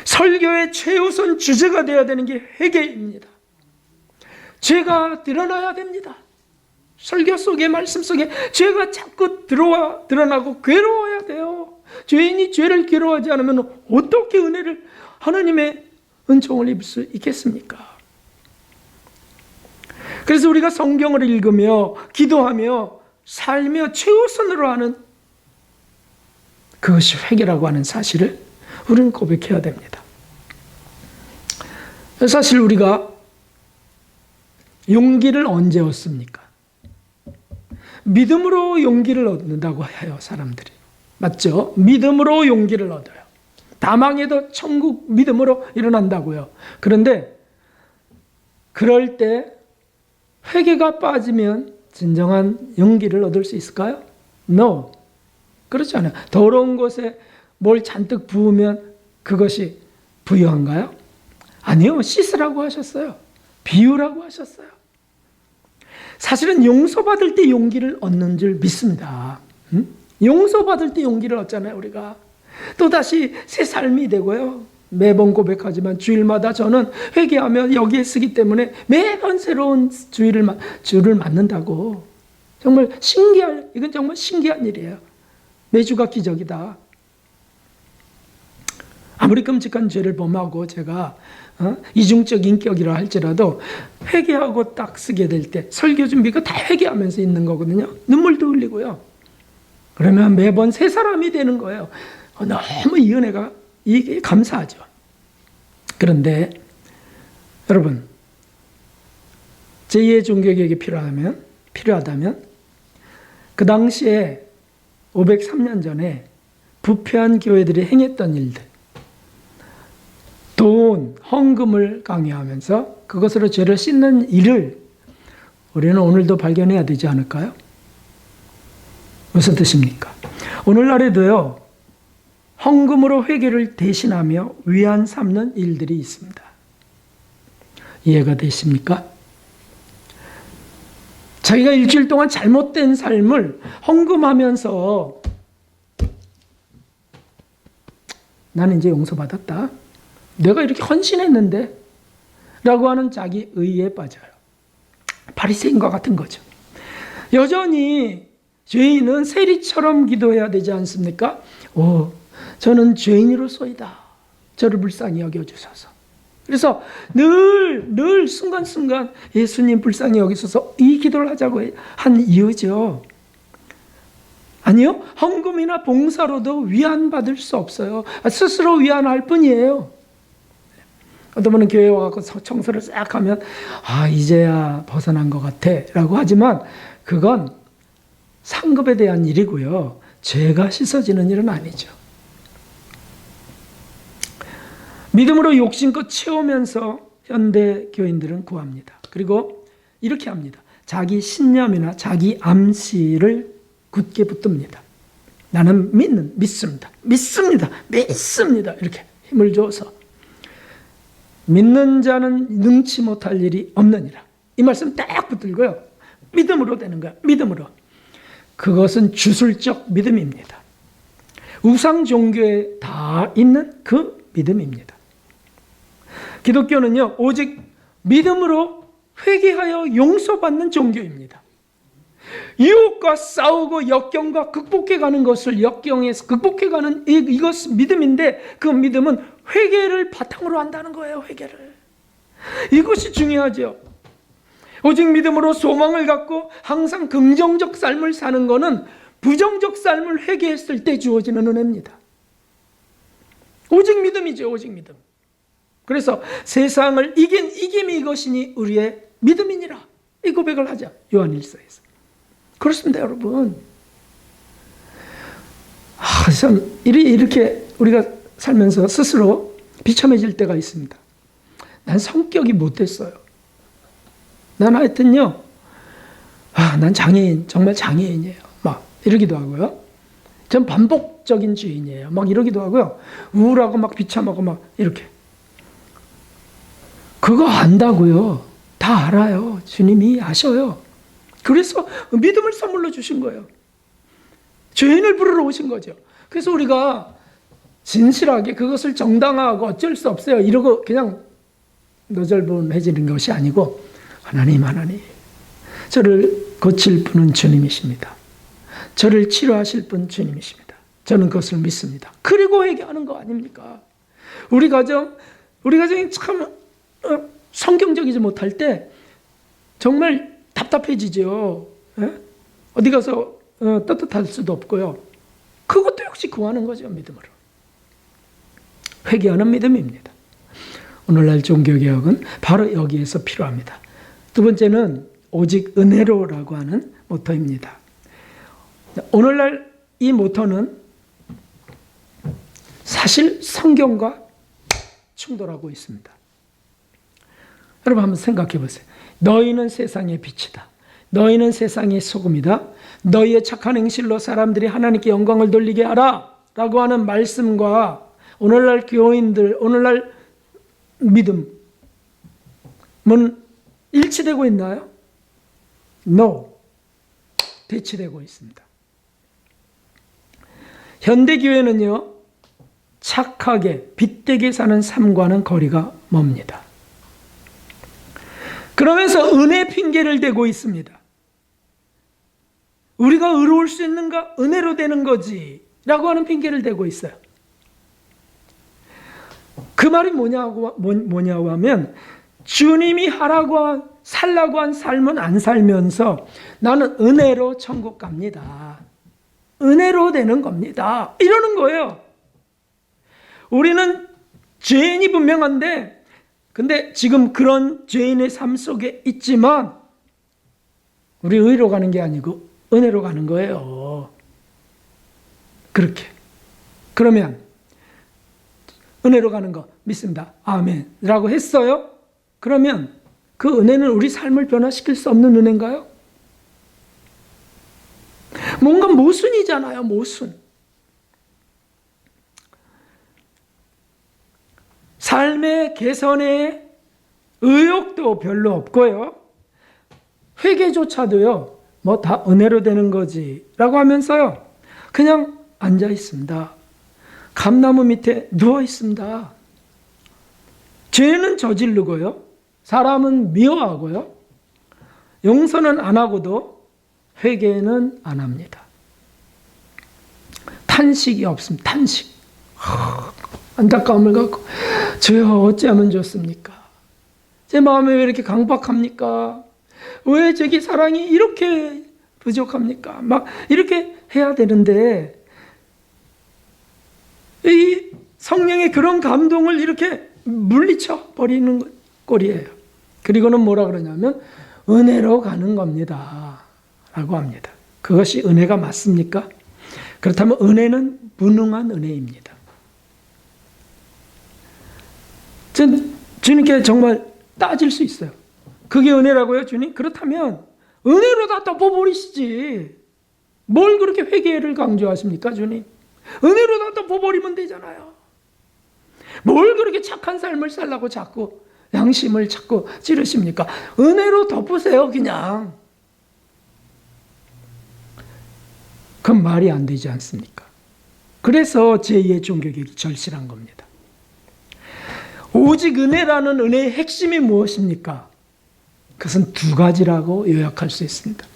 설교의 최우선 주제가 되어야 되는 게 회개입니다. 죄가 드러나야 됩니다. 설교 속에, 말씀 속에 죄가 자꾸 드러나고 괴로워야 돼요. 죄인이 죄를 괴로워하지 않으면 어떻게 은혜를, 하나님의 은총을 입을 수 있겠습니까? 그래서 우리가 성경을 읽으며 기도하며 살며 최우선으로 하는 그것이 회개라고 하는 사실을 우리는 고백해야 됩니다. 사실 우리가 용기를 언제 얻습니까? 믿음으로 용기를 얻는다고 해요, 사람들이. 맞죠? 믿음으로 용기를 얻어요. 다 망해도 천국 믿음으로 일어난다고요. 그런데 그럴 때 회개가 빠지면 진정한 용기를 얻을 수 있을까요? No. 그렇지 않아요. 더러운 곳에 뭘 잔뜩 부으면 그것이 부유한가요? 아니요. 씻으라고 하셨어요. 비우라고 하셨어요. 사실은 용서받을 때 용기를 얻는 줄 믿습니다. 용서받을 때 용기를 얻잖아요, 우리가. 또다시 새 삶이 되고요. 매번 고백하지만 주일마다 저는 회개하며 여기에 쓰기 때문에 매번 새로운 주를 맞는다고. 정말 이건 정말 신기한 일이에요. 매주가 기적이다. 아무리 끔찍한 죄를 범하고 제가 이중적 인격이라 할지라도 회개하고 딱 쓰게 될 때 설교 준비가 다 회개하면서 있는 거거든요. 눈물도 흘리고요. 그러면 매번 새 사람이 되는 거예요. 너무 이 은혜가 이게 감사하죠. 그런데 여러분, 제2의 종교개혁이 필요하다면 그 당시에 503년 전에 부패한 교회들이 행했던 일들, 돈, 헌금을 강요하면서 그것으로 죄를 씻는 일을 우리는 오늘도 발견해야 되지 않을까요? 무슨 뜻입니까? 오늘날에도요, 헌금으로 회개를 대신하며 위안 삼는 일들이 있습니다. 이해가 되십니까? 자기가 일주일 동안 잘못된 삶을 헌금하면서 나는 이제 용서받았다. 내가 이렇게 헌신했는데 라고 하는 자기 의의에 빠져요. 바리새인과 같은 거죠. 여전히 죄인은 세리처럼 기도해야 되지 않습니까? 저는 죄인으로소이다. 저를 불쌍히 여겨주소서. 그래서 늘 순간순간 예수님 불쌍히 여기소서 이 기도를 하자고 한 이유죠. 아니요. 헌금이나 봉사로도 위안받을 수 없어요. 스스로 위안할 뿐이에요. 어떤 분은 교회 와서 청소를 싹 하면 이제야 벗어난 것 같아 라고 하지만 그건 상급에 대한 일이고요. 죄가 씻어지는 일은 아니죠. 믿음으로 욕심껏 채우면서 현대 교인들은 구합니다. 그리고 이렇게 합니다. 자기 신념이나 자기 암시를 굳게 붙듭니다. 나는 믿습니다. 이렇게 힘을 줘서 믿는 자는 능치 못할 일이 없느니라. 이 말씀 딱 붙들고요. 믿음으로 되는 거야. 믿음으로. 그것은 주술적 믿음입니다. 우상 종교에 다 있는 그 믿음입니다. 기독교는요, 오직 믿음으로 회개하여 용서받는 종교입니다. 유혹과 싸우고 역경과 극복해가는 것을 역경에서 극복해가는 이것 믿음인데 그 믿음은 회개를 바탕으로 한다는 거예요. 회개를. 이것이 중요하죠. 오직 믿음으로 소망을 갖고 항상 긍정적 삶을 사는 것은 부정적 삶을 회개했을 때 주어지는 은혜입니다. 오직 믿음이죠. 오직 믿음. 그래서 세상을 이긴 이김이 이것이니 우리의 믿음이니라. 이 고백을 하자. 요한일서에서. 그렇습니다, 여러분. 참 이렇게 우리가 살면서 스스로 비참해질 때가 있습니다. 난 성격이 못됐어요. 난 하여튼요, 난 장애인, 정말 장애인이에요. 막 이러기도 하고요. 전 반복적인 죄인이에요. 막 이러기도 하고요. 우울하고 막 비참하고 막 이렇게. 그거 안다고요. 다 알아요. 주님이 아셔요. 그래서 믿음을 선물로 주신 거예요. 죄인을 부르러 오신 거죠. 그래서 우리가 진실하게 그것을 정당화하고 어쩔 수 없어요 이러고 그냥 너절분해지는 것이 아니고, 하나님 저를 고칠 분은 주님이십니다. 저를 치료하실 분 주님이십니다. 저는 그것을 믿습니다. 그리고 회개하는 거 아닙니까? 우리 가정이 참 성경적이지 못할 때 정말 답답해지죠. 어디 가서 떳떳할 수도 없고요. 그것도 역시 구하는 거죠, 믿음으로. 회개하는 믿음입니다. 오늘날 종교개혁은 바로 여기에서 필요합니다. 두 번째는 오직 은혜로라고 하는 모토입니다. 오늘날 이 모토는 사실 성경과 충돌하고 있습니다. 여러분 한번 생각해 보세요. 너희는 세상의 빛이다. 너희는 세상의 소금이다. 너희의 착한 행실로 사람들이 하나님께 영광을 돌리게 하라 라고 하는 말씀과 오늘날 교인들, 오늘날 믿음은 일치되고 있나요? No. 대치되고 있습니다. 현대교회는요, 착하게 빛되게 사는 삶과는 거리가 멉니다. 그러면서 은혜 핑계를 대고 있습니다. 우리가 의로울 수 있는가? 은혜로 되는 거지 라고 하는 핑계를 대고 있어요. 그 말이 뭐냐고 하면, 주님이 살라고 한 삶은 안 살면서 나는 은혜로 천국 갑니다. 은혜로 되는 겁니다. 이러는 거예요. 우리는 죄인이 분명한데, 근데 지금 그런 죄인의 삶 속에 있지만 우리 의로 가는 게 아니고 은혜로 가는 거예요. 그렇게. 그러면 은혜로 가는 거 믿습니다. 아멘 라고 했어요. 그러면 그 은혜는 우리 삶을 변화시킬 수 없는 은혜인가요? 뭔가 모순이잖아요. 모순. 삶의 개선에 의욕도 별로 없고요. 회개조차도요. 뭐 다 은혜로 되는 거지 라고 하면서요. 그냥 앉아 있습니다. 감나무 밑에 누워 있습니다. 죄는 저지르고요. 사람은 미워하고요. 용서는 안 하고도 회개는 안 합니다. 탄식이 없습니다. 탄식. 안타까움을 갖고, 주여 어찌하면 좋습니까? 제 마음이 왜 이렇게 강박합니까? 왜 저기 사랑이 이렇게 부족합니까? 막 이렇게 해야 되는데, 이 성령의 그런 감동을 이렇게 물리쳐 버리는 꼴이에요. 그리고는 뭐라 그러냐면 은혜로 가는 겁니다 라고 합니다. 그것이 은혜가 맞습니까? 그렇다면 은혜는 무능한 은혜입니다. 주님께 정말 따질 수 있어요. 그게 은혜라고요, 주님? 그렇다면 은혜로 다 덮어버리시지. 뭘 그렇게 회개를 강조하십니까, 주님? 은혜로 다 덮어버리면 되잖아요. 뭘 그렇게 착한 삶을 살라고 자꾸 양심을 자꾸 찌르십니까? 은혜로 덮으세요, 그냥. 그건 말이 안 되지 않습니까? 그래서 제2의 종교개혁이 절실한 겁니다. 오직 은혜라는 은혜의 핵심이 무엇입니까? 그것은 두 가지라고 요약할 수 있습니다.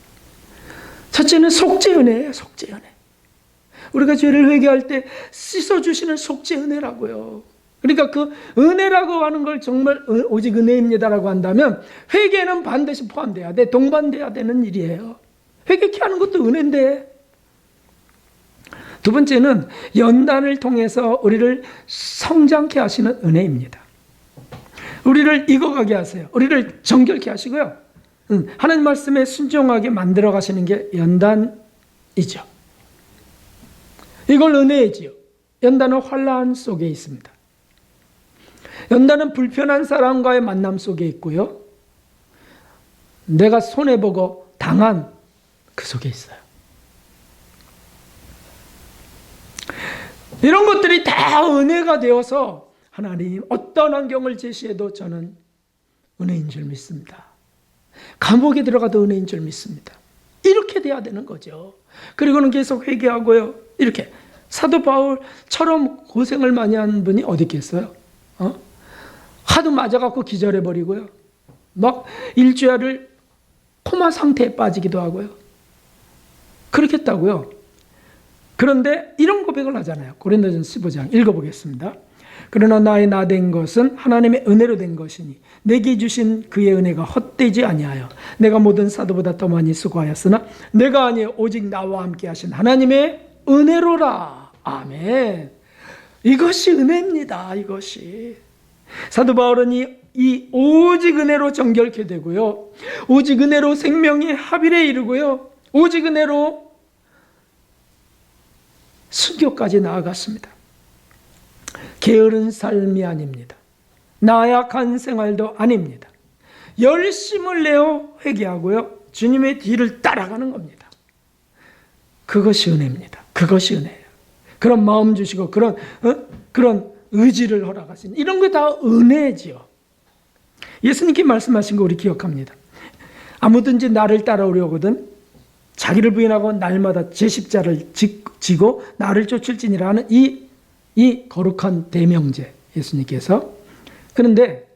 첫째는 속죄 은혜예요. 속죄 은혜. 우리가 죄를 회개할 때 씻어주시는 속죄 은혜라고요. 그러니까 그 은혜라고 하는 걸 정말 오직 은혜입니다라고 한다면 회개는 반드시 포함돼야 돼. 동반돼야 되는 일이에요. 회개케 하는 것도 은혜인데. 두 번째는 연단을 통해서 우리를 성장케 하시는 은혜입니다. 우리를 익어가게 하세요. 우리를 정결케 하시고요. 하나님 말씀에 순종하게 만들어 가시는 게 연단이죠. 이걸 은혜이지요. 연단은 환난 속에 있습니다. 연단은 불편한 사람과의 만남 속에 있고요. 내가 손해보고 당한 그 속에 있어요. 이런 것들이 다 은혜가 되어서 하나님 어떤 환경을 제시해도 저는 은혜인 줄 믿습니다. 감옥에 들어가도 은혜인 줄 믿습니다. 이렇게 돼야 되는 거죠. 그리고는 계속 회개하고요. 이렇게 사도 바울처럼 고생을 많이 한 분이 어디 있겠어요? 하도 맞아갖고 기절해버리고요. 막 일주일을 코마 상태에 빠지기도 하고요. 그렇겠다고요. 그런데 이런 고백을 하잖아요. 고린도전서 15장 읽어보겠습니다. 그러나 나의 나 된 것은 하나님의 은혜로 된 것이니 내게 주신 그의 은혜가 헛되지 아니하여 내가 모든 사도보다 더 많이 수고하였으나 내가 아니요 오직 나와 함께 하신 하나님의 은혜로라. 아멘. 이것이 은혜입니다. 이것이. 사도 바울은 이 오직 은혜로 정결케 되고요. 오직 은혜로 생명의 합일에 이르고요. 오직 은혜로 순교까지 나아갔습니다. 게으른 삶이 아닙니다. 나약한 생활도 아닙니다. 열심을 내어 회개하고요. 주님의 뒤를 따라가는 겁니다. 그것이 은혜입니다. 그것이 은혜예요. 그런 마음 주시고 그런 의지를 허락하신 이런 게 다 은혜지요. 예수님께 말씀하신 거 우리 기억합니다. 아무든지 나를 따라오려거든 자기를 부인하고 날마다 제 십자를 지고 나를 쫓을지니라 하는 이 거룩한 대명제 예수님께서. 그런데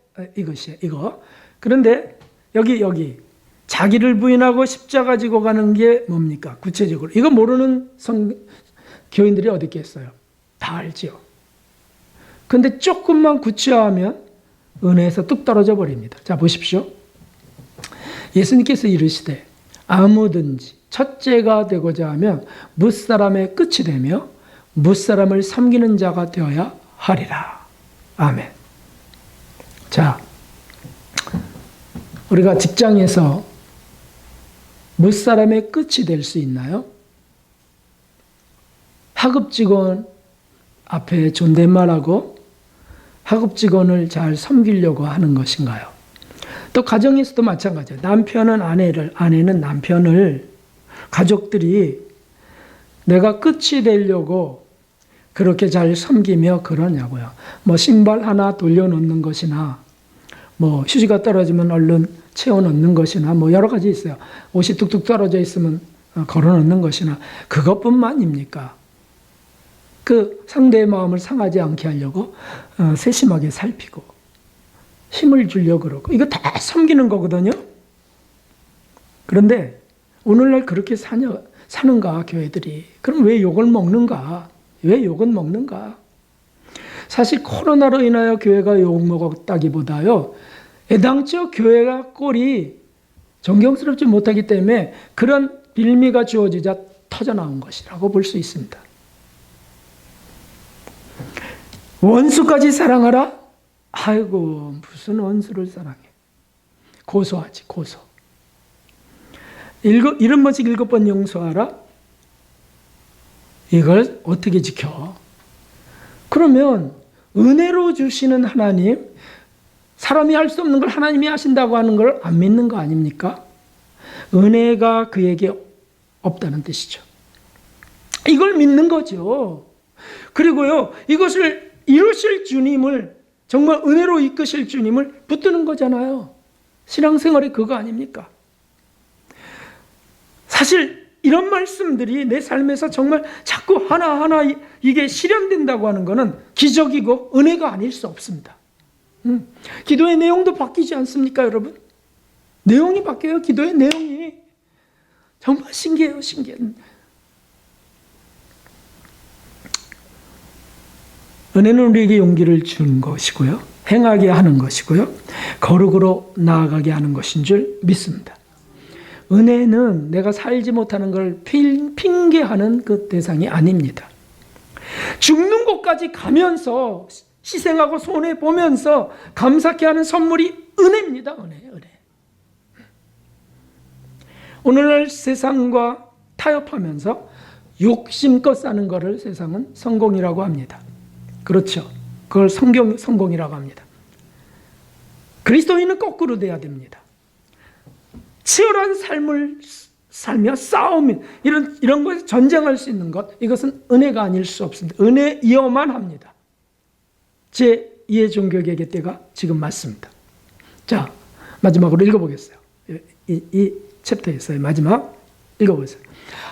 이거 그런데 여기 자기를 부인하고 십자가 지고 가는 게 뭡니까? 구체적으로 이거 모르는 교인들이 어디 있겠어요? 다 알지요. 그런데 조금만 구체화하면 은혜에서 뚝 떨어져 버립니다. 자 보십시오. 예수님께서 이르시되 아무든지 첫째가 되고자 하면 무사람의 끝이 되며 무사람을 섬기는 자가 되어야 하리라. 아멘. 자, 우리가 직장에서 무사람의 끝이 될 수 있나요? 하급 직원 앞에 존댓말하고 하급 직원을 잘 섬기려고 하는 것인가요? 또 가정에서도 마찬가지예요. 남편은 아내는 남편을 가족들이 내가 끝이 되려고 그렇게 잘 섬기며 그러냐고요. 뭐 신발 하나 돌려놓는 것이나 뭐 휴지가 떨어지면 얼른 채워놓는 것이나 뭐 여러 가지 있어요. 옷이 뚝뚝 떨어져 있으면 걸어놓는 것이나 그것뿐만입니까? 그 상대의 마음을 상하지 않게 하려고 세심하게 살피고 힘을 주려고 그러고 이거 다 섬기는 거거든요. 그런데 오늘날 그렇게 사는가 교회들이. 그럼 왜 욕을 먹는가? 왜 욕은 먹는가? 사실 코로나로 인하여 교회가 욕 먹었다기보다요. 애당초 교회가 꼴이 존경스럽지 못하기 때문에 그런 빌미가 주어지자 터져나온 것이라고 볼 수 있습니다. 원수까지 사랑하라? 아이고 무슨 원수를 사랑해. 고소하지 고소. 70번씩 7번 용서하라? 이걸 어떻게 지켜? 그러면 은혜로 주시는 하나님, 사람이 할 수 없는 걸 하나님이 하신다고 하는 걸 안 믿는 거 아닙니까? 은혜가 그에게 없다는 뜻이죠. 이걸 믿는 거죠. 그리고요, 이것을 이루실 주님을, 정말 은혜로 이끄실 주님을 붙드는 거잖아요. 신앙생활이 그거 아닙니까? 사실 이런 말씀들이 내 삶에서 정말 자꾸 하나하나 이게 실현된다고 하는 것은 기적이고 은혜가 아닐 수 없습니다. 기도의 내용도 바뀌지 않습니까, 여러분? 내용이 바뀌어요, 기도의 내용이. 정말 신기해요, 신기해. 은혜는 우리에게 용기를 주는 것이고요. 행하게 하는 것이고요. 거룩으로 나아가게 하는 것인 줄 믿습니다. 은혜는 내가 살지 못하는 걸 핑계하는 그 대상이 아닙니다. 죽는 곳까지 가면서 희생하고 손해보면서 감사케 하는 선물이 은혜입니다. 은혜. 오늘날 세상과 타협하면서 욕심껏 사는 것을 세상은 성공이라고 합니다. 그렇죠. 그걸 성공이라고 합니다. 그리스도인은 거꾸로 돼야 됩니다. 치열한 삶을 살며 싸우며 이런 것에 전쟁할 수 있는 것, 이것은 은혜가 아닐 수 없습니다. 은혜이어만 합니다. 제2의 종교개혁의 때가 지금 맞습니다. 자, 마지막으로 읽어보겠어요. 이 챕터에서의 마지막 읽어보세요.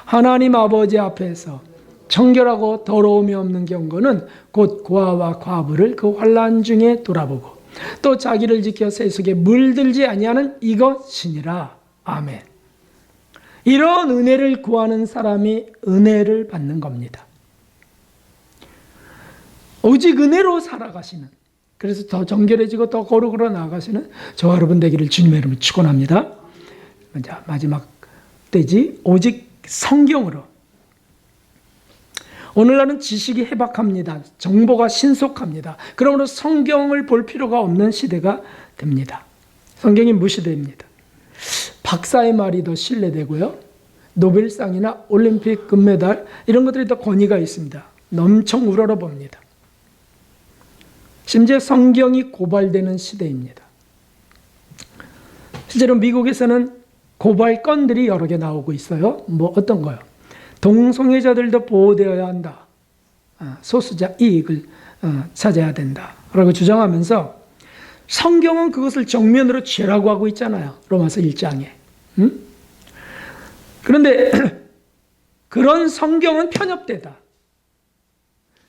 하나님 아버지 앞에서 정결하고 더러움이 없는 경건은 곧 고아와 과부를 그 환난 중에 돌아보고 또 자기를 지켜 세속에 물들지 아니하는 이것이니라. 아멘. 이런 은혜를 구하는 사람이 은혜를 받는 겁니다. 오직 은혜로 살아가시는, 그래서 더 정결해지고 더 거룩으로 나아가시는 저와 여러분 되기를 주님의 이름으로 축원합니다. 자, 마지막 때지. 오직 성경으로. 오늘날은 지식이 해박합니다. 정보가 신속합니다. 그러므로 성경을 볼 필요가 없는 시대가 됩니다. 성경이 무시됩니다. 박사의 말이 더 신뢰되고요. 노벨상이나 올림픽 금메달 이런 것들이 더 권위가 있습니다. 엄청 우러러봅니다. 심지어 성경이 고발되는 시대입니다. 실제로 미국에서는 고발 건들이 여러 개 나오고 있어요. 뭐 어떤 거요? 동성애자들도 보호되어야 한다. 소수자 이익을 찾아야 된다. 라고 주장하면서 성경은 그것을 정면으로 죄라고 하고 있잖아요. 로마서 1장에. 그런데 그런 성경은 편협되다.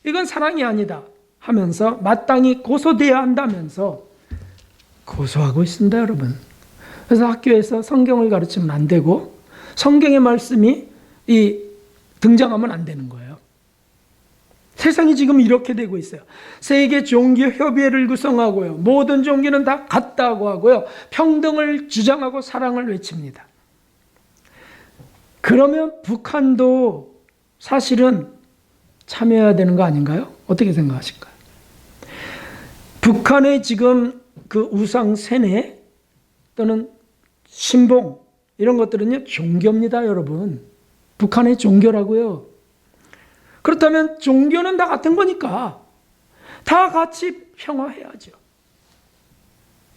이건 사랑이 아니다. 하면서 마땅히 고소돼야 한다면서 고소하고 있습니다, 여러분. 그래서 학교에서 성경을 가르치면 안 되고 성경의 말씀이 등장하면 안 되는 거예요. 세상이 지금 이렇게 되고 있어요. 세계 종교 협의회를 구성하고요. 모든 종교는 다 같다고 하고요. 평등을 주장하고 사랑을 외칩니다. 그러면 북한도 사실은 참여해야 되는 거 아닌가요? 어떻게 생각하실까요? 북한의 지금 그 우상 세뇌 또는 신봉 이런 것들은요 종교입니다, 여러분. 북한의 종교라고요. 그렇다면 종교는 다 같은 거니까 다 같이 평화해야죠.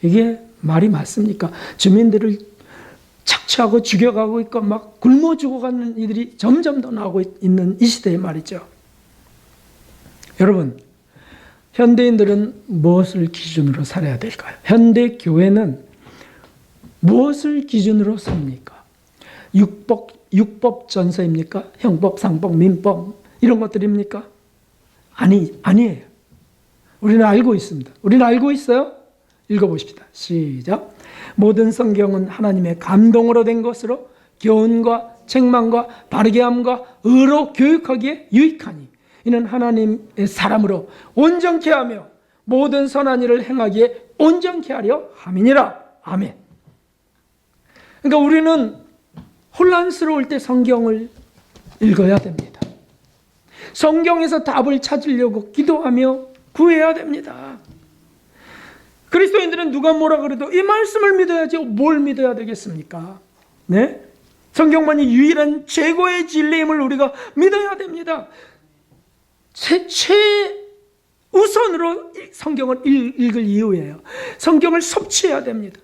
이게 말이 맞습니까? 주민들을 착취하고 죽여가고 있고 막 굶어 죽어가는 이들이 점점 더 나오고 있는 이 시대의 말이죠. 여러분, 현대인들은 무엇을 기준으로 살아야 될까요? 현대 교회는 무엇을 기준으로 삽니까? 육법 전서입니까? 형법, 상법, 민법 이런 것들입니까? 아니에요. 우리는 알고 있습니다. 우리는 알고 있어요? 읽어보십시다. 시작. 모든 성경은 하나님의 감동으로 된 것으로 교훈과 책망과 바르게 함과 의로 교육하기에 유익하니 이는 하나님의 사람으로 온전케 하며 모든 선한 일을 행하기에 온전케 하려 함이니라. 아멘. 그러니까 우리는 혼란스러울 때 성경을 읽어야 됩니다. 성경에서 답을 찾으려고 기도하며 구해야 됩니다. 그리스도인들은 누가 뭐라 그래도 이 말씀을 믿어야지 뭘 믿어야 되겠습니까? 네? 성경만이 유일한 최고의 진리임을 우리가 믿어야 됩니다. 최우선으로 성경을 읽을 이유예요. 성경을 섭취해야 됩니다.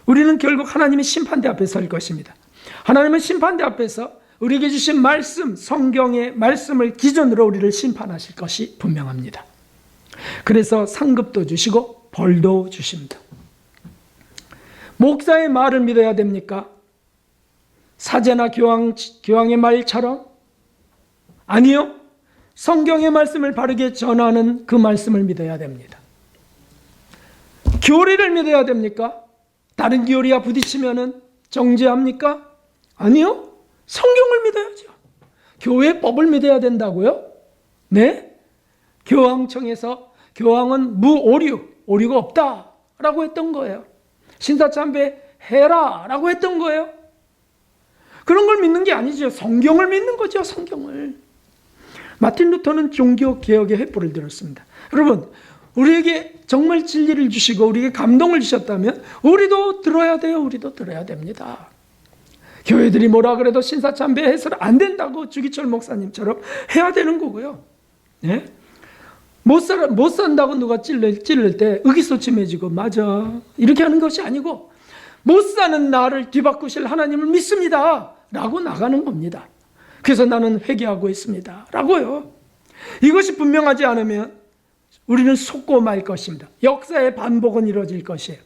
우리는 결국 하나님의 심판대 앞에 설 것입니다. 하나님은 심판대 앞에서 우리에게 주신 말씀, 성경의 말씀을 기준으로 우리를 심판하실 것이 분명합니다. 그래서 상급도 주시고 벌도 주십니다. 목사의 말을 믿어야 됩니까? 사제나 교황의 말처럼? 아니요. 성경의 말씀을 바르게 전하는 그 말씀을 믿어야 됩니다. 교리를 믿어야 됩니까? 다른 교리와 부딪히면 정죄합니까? 아니요. 성경을 믿어야죠. 교회 법을 믿어야 된다고요? 네? 교황청에서 교황은 무오류, 오류가 없다라고 했던 거예요. 신사참배 해라라고 했던 거예요. 그런 걸 믿는 게 아니죠. 성경을 믿는 거죠. 성경을. 마틴 루터는 종교개혁의 횃불을 들었습니다. 여러분, 우리에게 정말 진리를 주시고 우리에게 감동을 주셨다면 우리도 들어야 돼요. 우리도 들어야 됩니다. 교회들이 뭐라 그래도 신사참배 해서는 안 된다고 주기철 목사님처럼 해야 되는 거고요. 네? 못 산다고 누가 찔릴 때 의기소침해지고 맞아 이렇게 하는 것이 아니고 못 사는 나를 뒤바꾸실 하나님을 믿습니다 라고 나가는 겁니다. 그래서 나는 회개하고 있습니다 라고요. 이것이 분명하지 않으면 우리는 속고 말 것입니다. 역사의 반복은 이루어질 것이에요.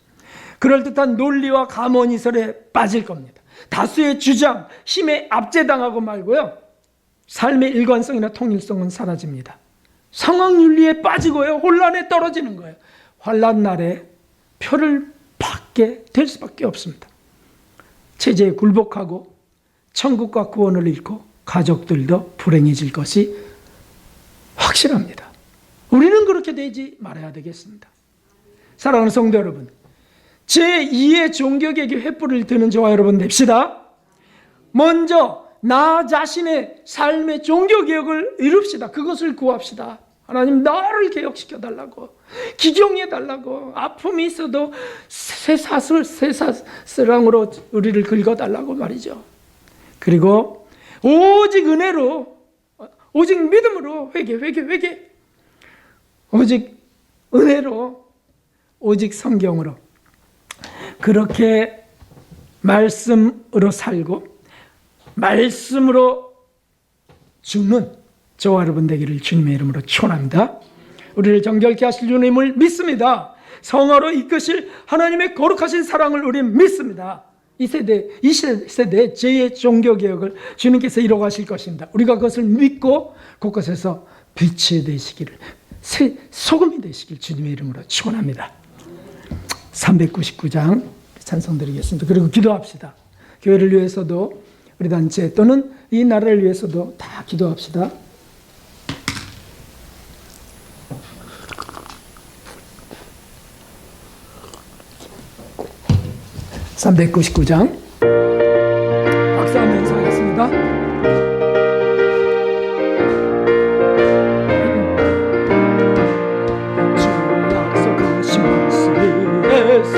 그럴듯한 논리와 감언이설에 빠질 겁니다. 다수의 주장, 힘에 압제당하고 말고요. 삶의 일관성이나 통일성은 사라집니다. 상황 윤리에 빠지고요. 혼란에 떨어지는 거예요. 환난 날에 표를 받게 될 수밖에 없습니다. 체제에 굴복하고 천국과 구원을 잃고 가족들도 불행해질 것이 확실합니다. 우리는 그렇게 되지 말아야 되겠습니다. 사랑하는 성도 여러분, 제2의 종교개혁의 횃불을 드는 저와 여러분 됩시다. 먼저 나 자신의 삶의 종교개혁을 이룹시다. 그것을 구합시다. 하나님, 나를 개혁시켜달라고, 기경해달라고, 아픔이 있어도 쇠사슬랑으로 우리를 긁어달라고 말이죠. 그리고 오직 은혜로, 오직 믿음으로 회개, 오직 은혜로, 오직 성경으로 그렇게 말씀으로 살고 말씀으로 죽는 저와 여러분 되기를 주님의 이름으로 축원합니다. 우리를 정결케 하실 주님을 믿습니다. 성화로 이끄실 하나님의 거룩하신 사랑을 우리는 믿습니다. 이 세대 제2의 종교개혁을 주님께서 이루어가실 것입니다. 우리가 그것을 믿고 곳곳에서 빛이 되시기를, 소금이 되시길 주님의 이름으로 축원합니다. 399장 찬송 드리겠습니다. 그리고 기도합시다. 교회를 위해서도 우리 단체 또는 이 나라를 위해서도 다 기도합시다. (399장) 박수하면서 하겠습니다. 주 약속하신 말씀에서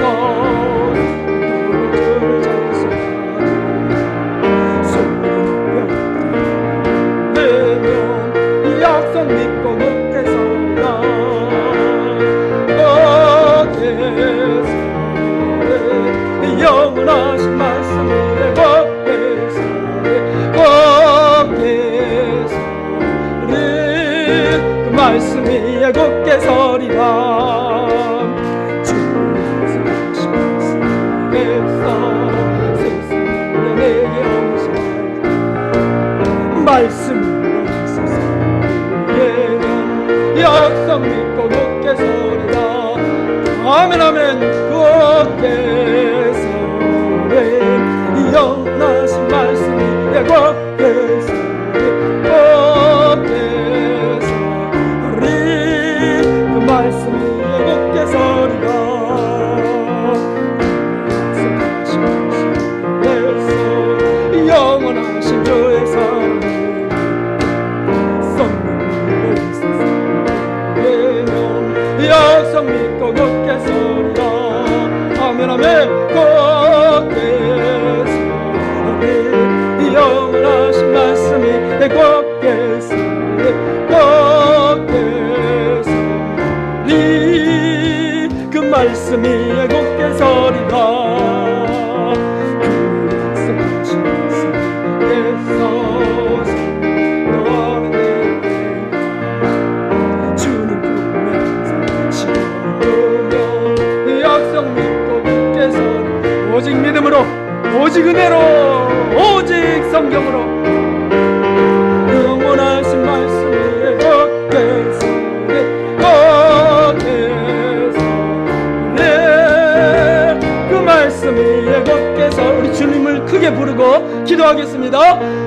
영원하신 말씀을 그 말씀이 애곡게 서리라. 주 약속하신 말씀에서 세상에 내게 오신 말씀으로 있어서 약속 믿고 굳게 서리라. 아멘 아멘. 굳게 영원하신 말씀이 애곡게 서리. 그 말씀이 애곡게 서리라. 약속하신 말씀에서 영원하신 주의 사랑 성령으로 있어서 약속 믿고 굳게 서리라. 아멘 아멘. 영원하신 말씀이 애곡게 서리. 그 말씀이 애곡게 서리라. 그 약속하신 말씀에서 너는 내가 주는 꿈에서 시험으로 약속 믿고 굳게 서리. 오직 믿음으로, 오직 은혜로, 오직 성경으로 영원하신 말씀에 걷게서 그 말씀이 걷게서 우리 주님을 크게 부르고 기도하겠습니다.